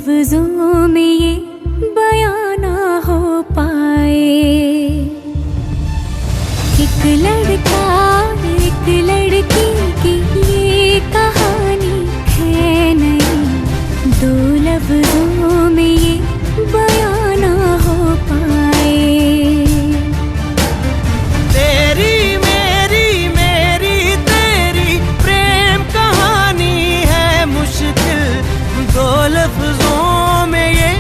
लफ्जों में ये बयां ना हो पाए। एक लड़का एक लड़की की ये कहानी है नहीं, दो लफ्जों में ये बयां ना हो पाए। तेरी मेरी मेरी तेरी प्रेम कहानी है मुश्किल, दो लफ्जों में ये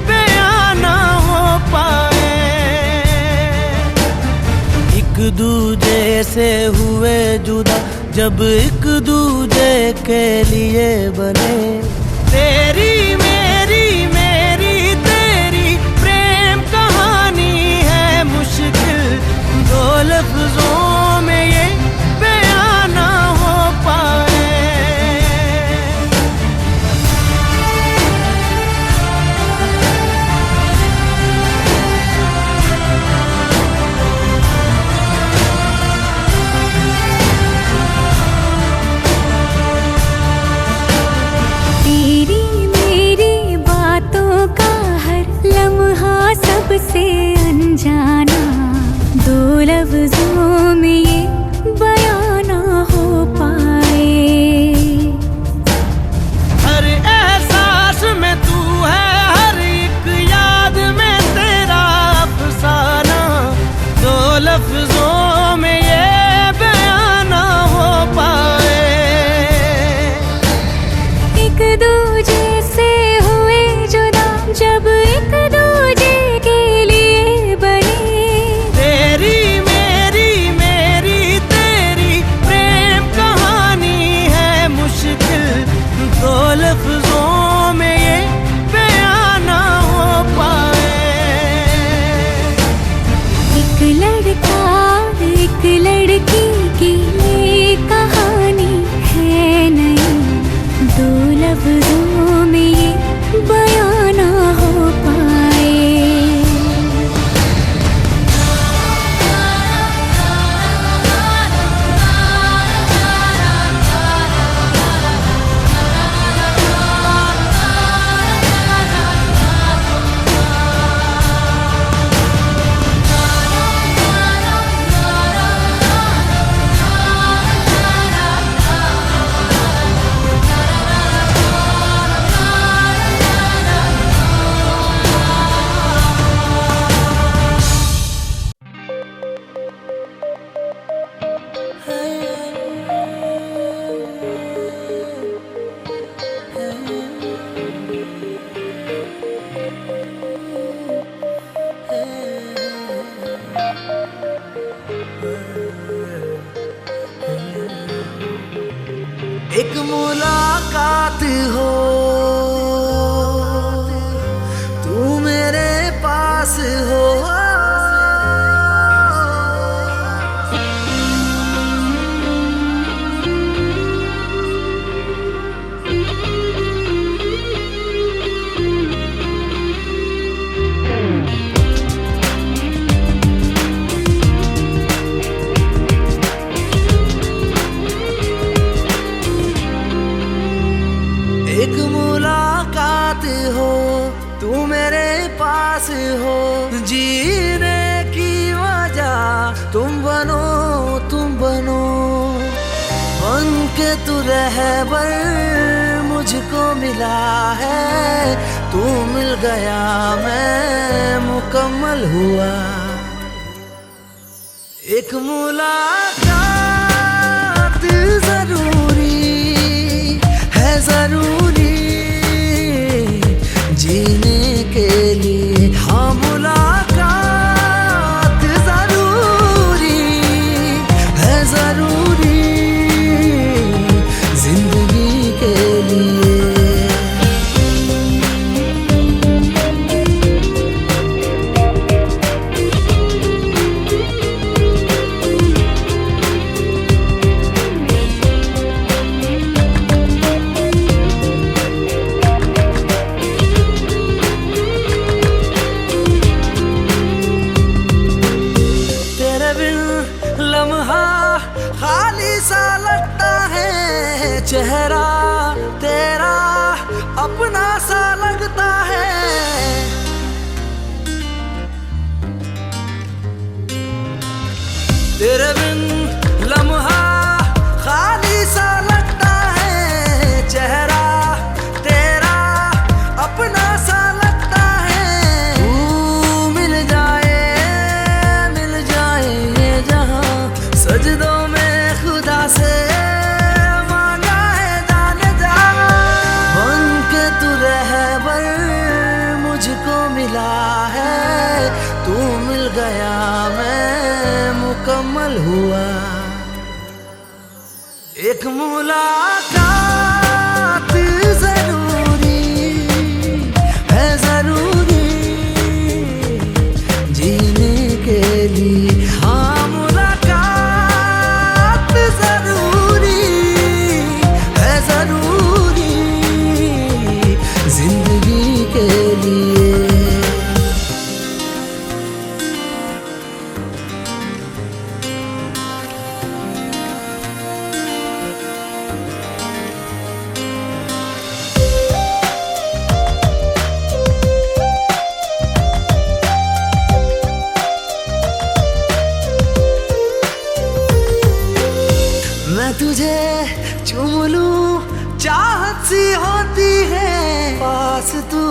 बयां ना हो पाए। एक दूजे से हुए जुदा जब एक दूजे के लिए बने, तेरी मेरी मेरी तेरी प्रेम कहानी है मुश्किल, दो लफ्जों में ये बयां ना हो पाए। तेरी मेरी बातों का हर लम्हा सबसे अनजाना, दो लफ्जों में ये बयां ना हो पाए। हर एहसास में तू है, हर एक याद में तेरा अफसाना, दो लफ्जों में ये बयां ना हो पाए। एक दूजे से हुए जुदा जब एक दूजे के लिए बने, तेरी मेरी मेरी तेरी प्रेम कहानी है मुश्किल, दो लफ्जों में ये बयां ना हो पाए। एक लड़का एक लड़की की ये कहानी है नहीं, दो लफ्जों में ये बयां ना हो पाए। एक मुलाकात हो तू मेरे पास हो, एक मुलाकात हो तू मेरे पास हो, जीने की वजह तुम बनो बन के तू रहबर मुझको मिला है, तू मिल गया मैं मुकम्मल हुआ। एक मुलाकात जरूरी है जरूरी जीने के लिए, हाँ मुलाकात जरूरी है जरूरी जिंदगी के लिए। चेहरा तेरा अपना सा लगता तेरे बिन लम्हा खाली सा लगता है, चेहरा तेरा अपना सा लगता है। तू मिल जाए ये जहां, सजदों में खुदा से मांगा है जाने जा। बन के तू रहबर मुझको मिला है, तू मिल गया मैं मुकम्मल हुआ। एक मुलाकात जरूरी है, जरूरी जीने के लिए। हाँ मुलाकात जरूरी है, जरूरी जिंदगी के लिए। मैं तुझे चूम लूं चाहत सी होती है, पास तू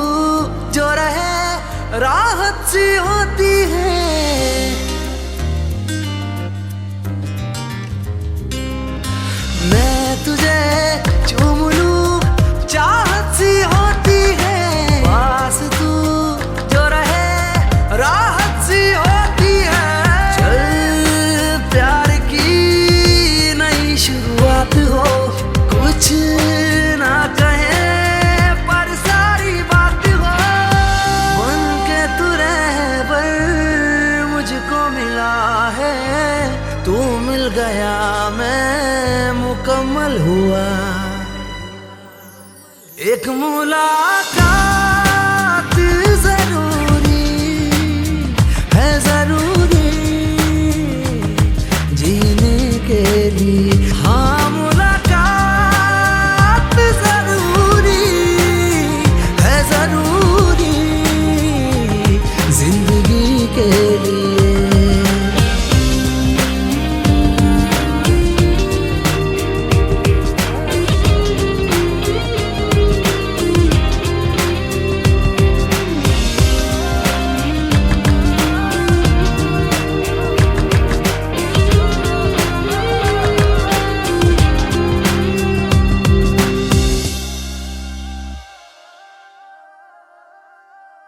जो रहे राहत सी होती है। मैं तुझे चूम लूं चाहत सी होती है, पास तू जो रहे राहत सी होती है। चल प्यार की शुरुआत हो, कुछ ना कहे पर सारी बात हो। बन के तू रहबर मुझको मिला है, तू मिल गया मैं मुकम्मल हुआ। एक मुलाकात जरूरी है, जरूरी जीने के लिए। हाँ मुलाकात जरूरी है, जरूरी जिंदगी के लिए।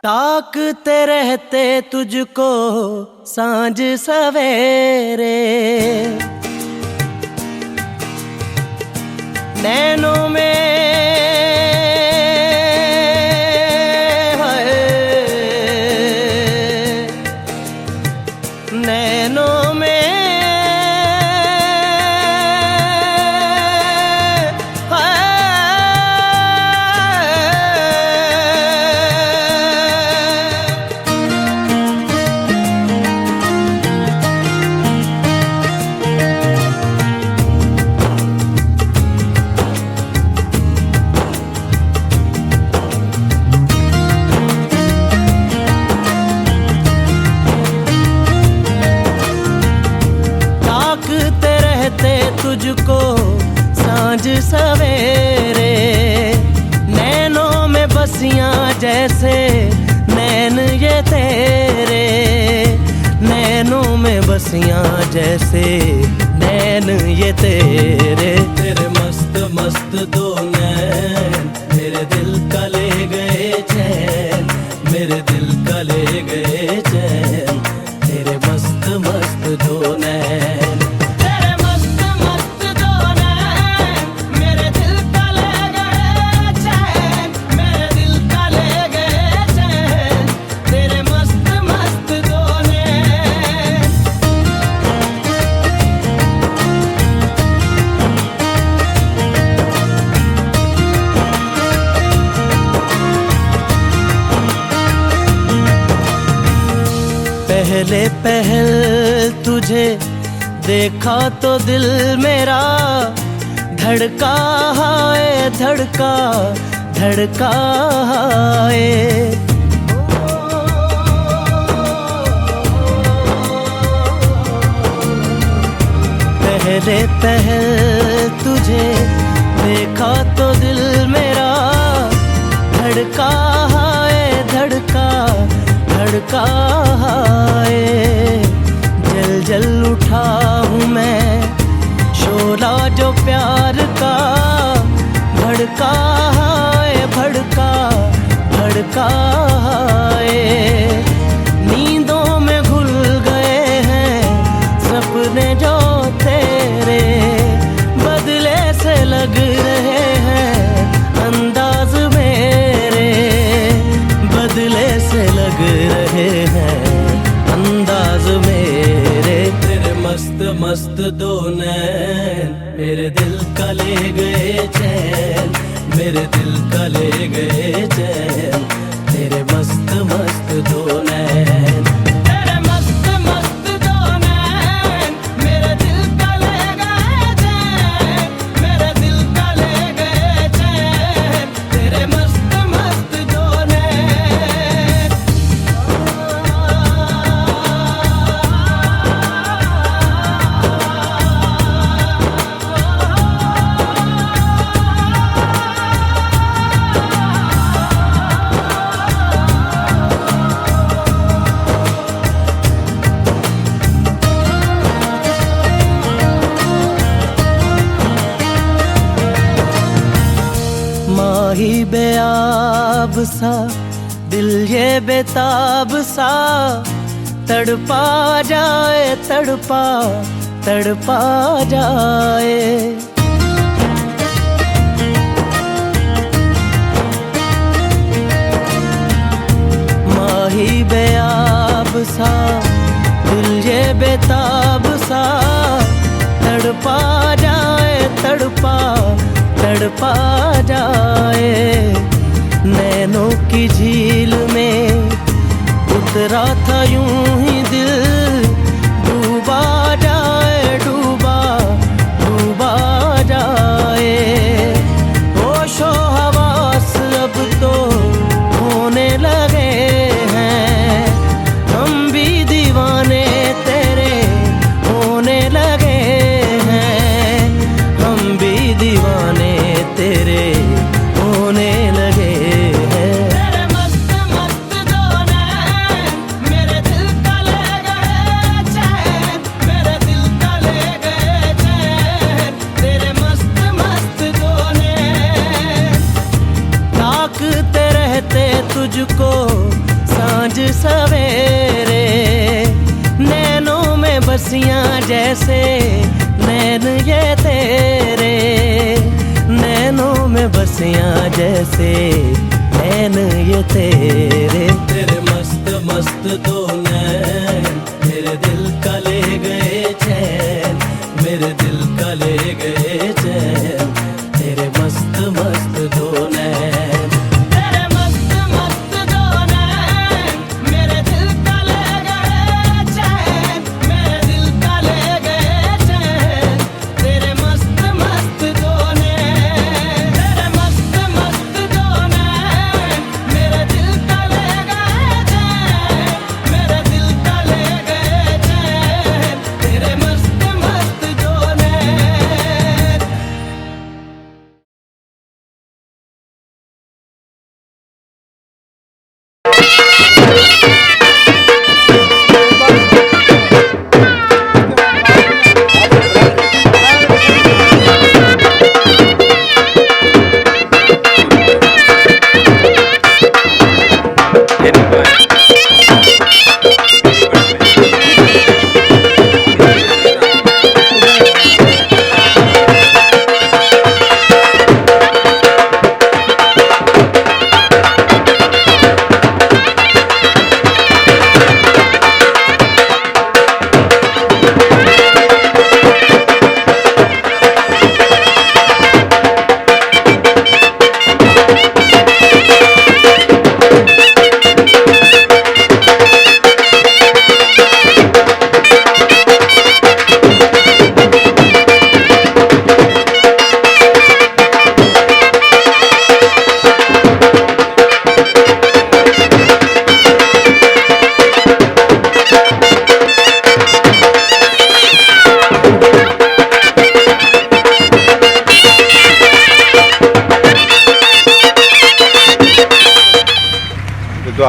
ताकते रहते तुझको सांझ सवेरे, नैनों में है, नैनों में तुझको सांझ सवेरे, नैनों में बसियां जैसे नैन ये तेरे, नैनों में बसियां जैसे नैन ये तेरे। तेरे मस्त मस्त दो नैन मेरे दिल का ले गए चैन, मेरे दिल का ले गए चैन। तेरे मस्त मस्त दो नैन, पहले पहल तुझे देखा तो दिल मेरा धड़का है, धड़का धड़का है। पहले पहल तुझे देखा तो दिल मेरा धड़का है, धड़का धड़का है। जल जल उठा हूँ मैं, शोला जो प्यार का भड़का है, भड़का भड़का है। नींदों में घुल गए हैं सपने जो तेरे, बदले से लग रहे हैं अंदाज मेरे, बदले से लग रहे हैं अंदाज मेरे। तेरे मस्त मस्त दो नैन मेरे दिल का ले गए चैन, मेरे दिल का ले गए चैन। तेरे मस्त मस्त दो नैन, तेरे मस्त मस्त दो नैन मेरे दिल का ले गए चैन, मेरे दिल का ले गए चैन। तेरे मस्त मस्त दो नैन। माही बेआब सा दिल ये बेताब सा, तड़पा जाए तड़पा तड़पा जाए। माही बेआब सा दिल ये बेताब सा, तड़पा जाए तड़पा तड़पा जाए। नैनों की झील में उतरा था यूं ही दिल, डूबा जाए डूबा डूबा जाए। होशो हवास अब तो होने लगे हैं, हम भी दीवाने तेरे होने लगे हैं, हम भी दीवाने तेरे होने लगे हैं। तेरे मस्त मस्त दो नैन मेरे दिल का ले गए चैन, मेरे दिल का ले गए चैन। तेरे मस्त मस्त दो नैन। ताकते रहते तुझको सांझ सवेरे, नैनों में बसियां जैसे नैन ये तेरे, नैनों में बसियां जैसे नैन ये तेरे। तेरे मस्त मस्त दो नैन मेरे दिल का ले गए चैन, मेरे दिल का ले गए चैन। तेरे मस्त मस्त दो नैन, तेरे मस्त मस्त दो नैन मेरे दिल का ले गए चैन, मेरे दिल का ले गए चैन। तेरे मस्त मस्त दो नैन, तेरे मस्त मस्त दो नैन मेरे दिल का ले गए चैन, मेरे दिल का ले गए चैन।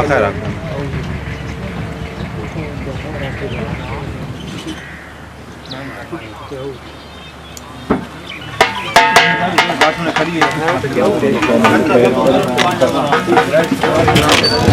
માથા રાખવાનું.